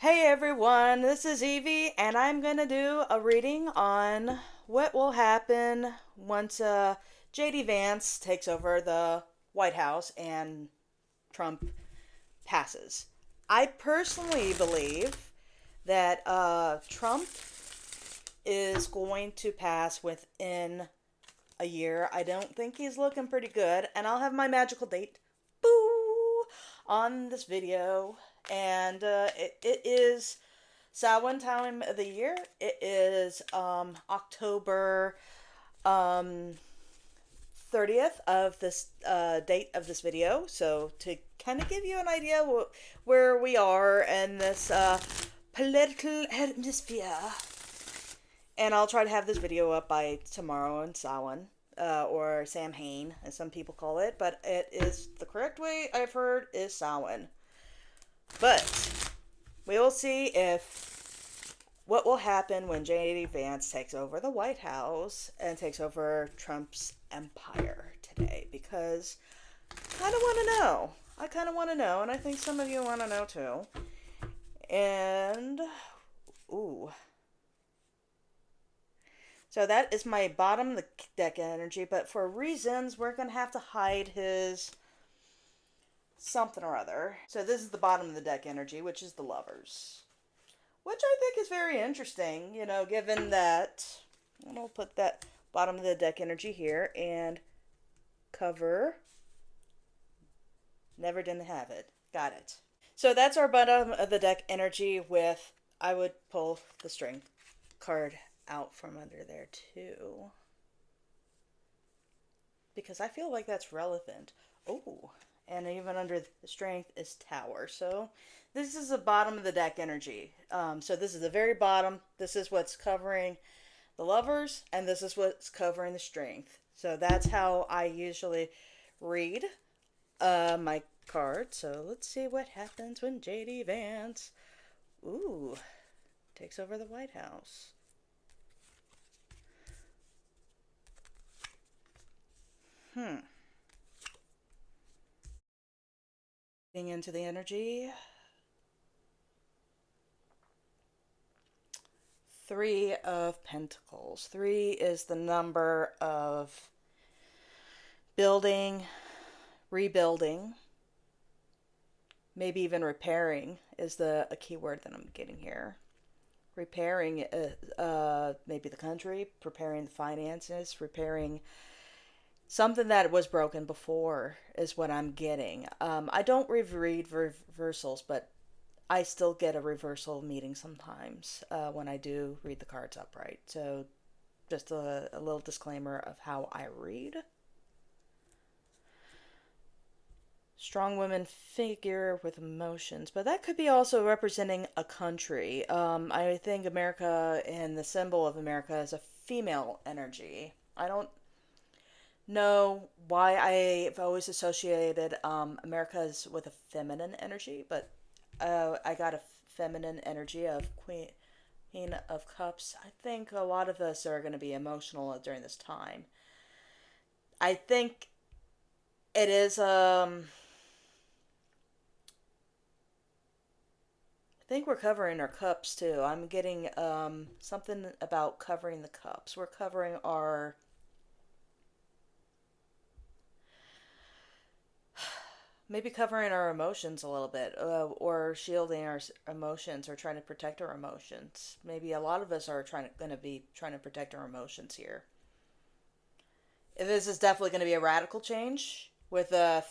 Hey everyone, this is Evie, and I'm gonna do a reading on what will happen once JD Vance takes over the White House and Trump passes. I personally believe that Trump is going to pass within a year. I don't think he's looking pretty good, and I'll have my magical date, boo, on this video. And it is Samhain time of the year. It is October um, 30th of this date of this video. So to kind of give you an idea where we are in this political atmosphere. And I'll try to have this video up by tomorrow in Samhain, or Samhain, as some people call it. But it is the correct way I've heard is Samhain. But we will see if what will happen when JD Vance takes over the White House and takes over Trump's empire today, because I kind of want to know. I kind of want to know, and I think some of you want to know too. And, ooh. So that is my bottom of the deck energy, but for reasons, we're going to have to hide his something or other. So this is the bottom of the deck energy, which is the Lovers. Which I think is very interesting, given that, and I'll put that bottom of the deck energy here and cover, never didn't have it. Got it. So that's our bottom of the deck energy with, I would pull the string card out from under there too, because I feel like that's relevant. Oh, and even under the strength is Tower. So this is the bottom of the deck energy. So this is the very bottom. This is what's covering the Lovers, and this is what's covering the strength. So that's how I usually read my card. So let's see what happens when JD Vance, ooh, takes over the White House. Getting into the energy. Three of Pentacles. Three is the number of building, rebuilding, maybe even repairing is a key word that I'm getting here. Repairing maybe the country, preparing the finances, repairing something that was broken before is what I'm getting. I don't read reversals, but I still get a reversal meeting sometimes when I do read the cards upright. So just a little disclaimer of how I read. Strong woman figure with emotions, but that could be also representing a country. I think America and the symbol of America is a female energy. I don't know why I've always associated America's with a feminine energy, but I got a feminine energy of Queen of Cups. I think a lot of us are going to be emotional during this time. I think it is I think we're covering our cups too. I'm getting something about covering the cups. We're covering our maybe covering our emotions a little bit, or shielding our emotions, or trying to protect our emotions. Maybe a lot of us are going to be trying to protect our emotions here. This is definitely going to be a radical change with a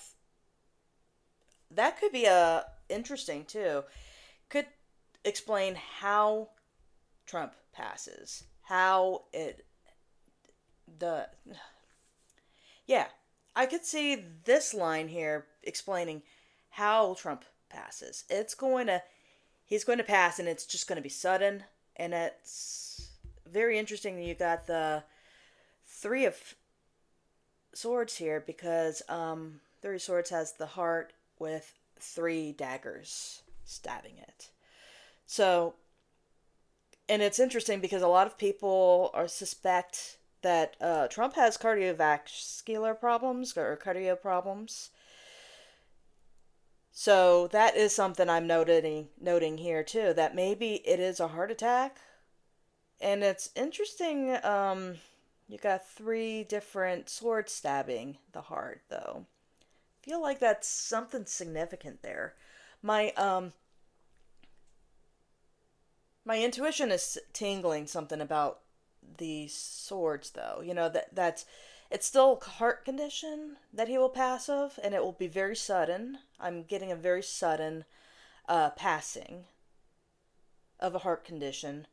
that could be a interesting too. Could explain how Trump passes, how it the yeah, I could see this line here explaining how Trump passes. He's going to pass, and it's just going to be sudden, and it's very interesting that you got the Three of Swords here, because Three of Swords has the heart with three daggers stabbing it. So, and it's interesting because a lot of people are suspect that Trump has cardiovascular problems or cardio problems. So that is something I'm noting here too, that maybe it is a heart attack. And it's interesting, you got three different swords stabbing the heart though. Feel like that's something significant there. My my intuition is tingling something about these swords though. That's it's still heart condition that he will pass of, and it will be very sudden. I'm getting a very sudden passing of a heart condition,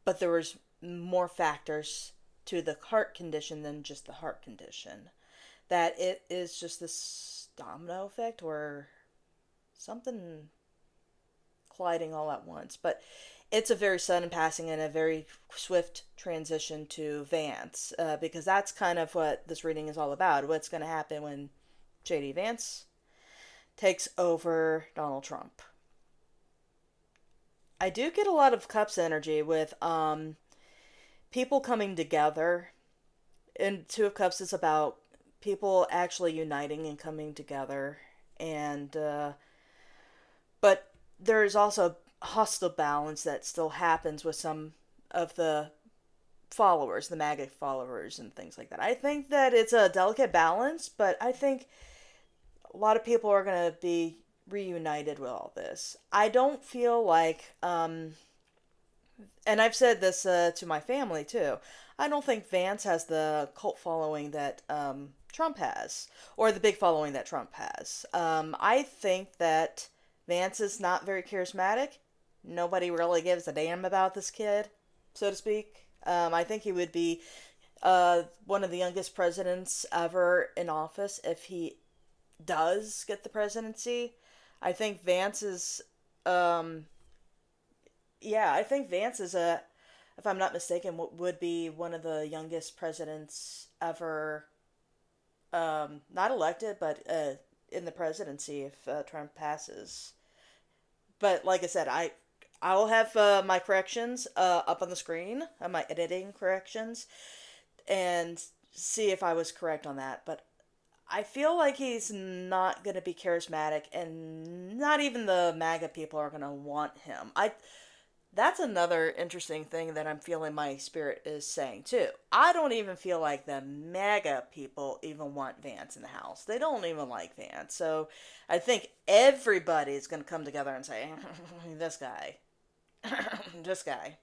but there was more factors to the heart condition than just the heart condition. That it is just this domino effect or something colliding all at once. But it's a very sudden passing and a very swift transition to Vance, because that's kind of what this reading is all about. What's going to happen when JD Vance takes over Donald Trump. I do get a lot of Cups energy with people coming together. And Two of Cups is about people actually uniting and coming together. And but there is also hostile balance that still happens with some of the followers, the MAGA followers, and things like that. I think that it's a delicate balance, but I think a lot of people are going to be reunited with all this. I don't feel like, and I've said this to my family too, I don't think Vance has the cult following that Trump has, or the big following that Trump has. I think that Vance is not very charismatic. Nobody really gives a damn about this kid, so to speak. I think he would be one of the youngest presidents ever in office if he does get the presidency. I think Vance is, um, yeah, I think Vance is if I'm not mistaken, would be one of the youngest presidents ever, not elected, but in the presidency if Trump passes. But like I said, I will have my corrections up on the screen, my editing corrections, and see if I was correct on that. But I feel like he's not going to be charismatic, and not even the MAGA people are going to want him. I That's another interesting thing that I'm feeling my spirit is saying too. I don't even feel like the MAGA people even want Vance in the house. They don't even like Vance. So I think everybody's going to come together and say, this guy, this guy.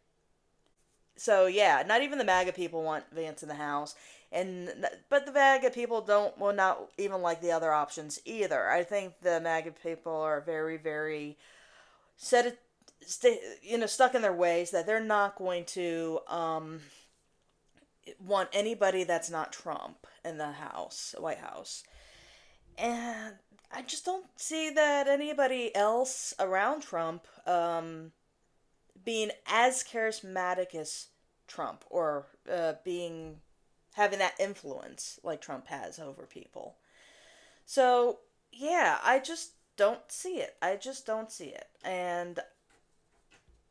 So yeah, not even the MAGA people want Vance in the house, and but the MAGA people don't will not even like the other options either. I think the MAGA people are very very set it, stuck in their ways that they're not going to want anybody that's not Trump in the house, White House, and I just don't see that anybody else around Trump being as charismatic as Trump, or being having that influence like Trump has over people. So yeah, I just don't see it. I just don't see it. And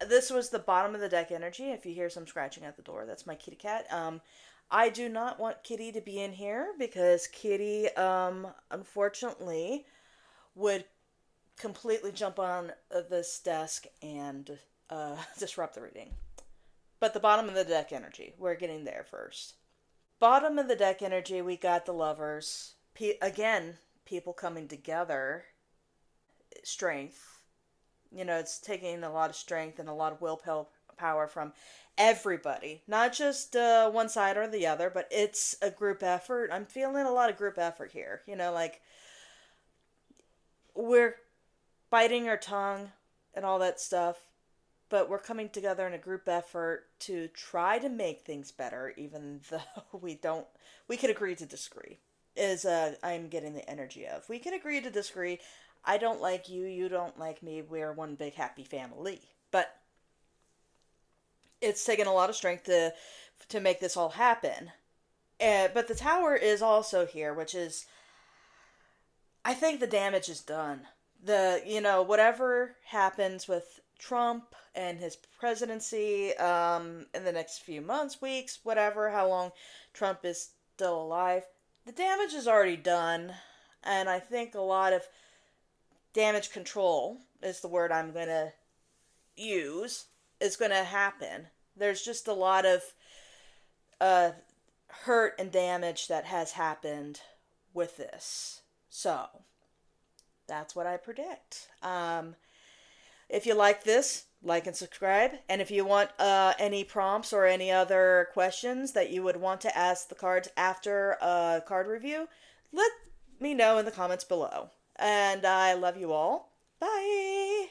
this was the bottom of the deck energy. If you hear some scratching at the door, that's my kitty cat. I do not want Kitty to be in here because Kitty, unfortunately, would completely jump on this desk and disrupt the reading. But the bottom of the deck energy, we're getting there first. Bottom of the deck energy, we got the lovers. Again, people coming together. Strength. It's taking a lot of strength and a lot of willpower from everybody. Not just one side or the other, but it's a group effort. I'm feeling a lot of group effort here. Like we're biting our tongue and all that stuff, but we're coming together in a group effort to try to make things better, even though we could agree to disagree. Is I'm getting the energy of we can agree to disagree. I don't like you, you don't like me. We're one big happy family. But it's taken a lot of strength to make this all happen. But the tower is also here, which is I think the damage is done. Whatever happens with Trump and his presidency in the next few months, weeks, whatever, how long Trump is still alive, the damage is already done. And I think a lot of damage control is the word I'm going to use, is going to happen. There's just a lot of uh, hurt and damage that has happened with this. So that's what I predict. If you like this, like and subscribe. And if you want any prompts or any other questions that you would want to ask the cards after a card review, let me know in the comments below. And I love you all. Bye.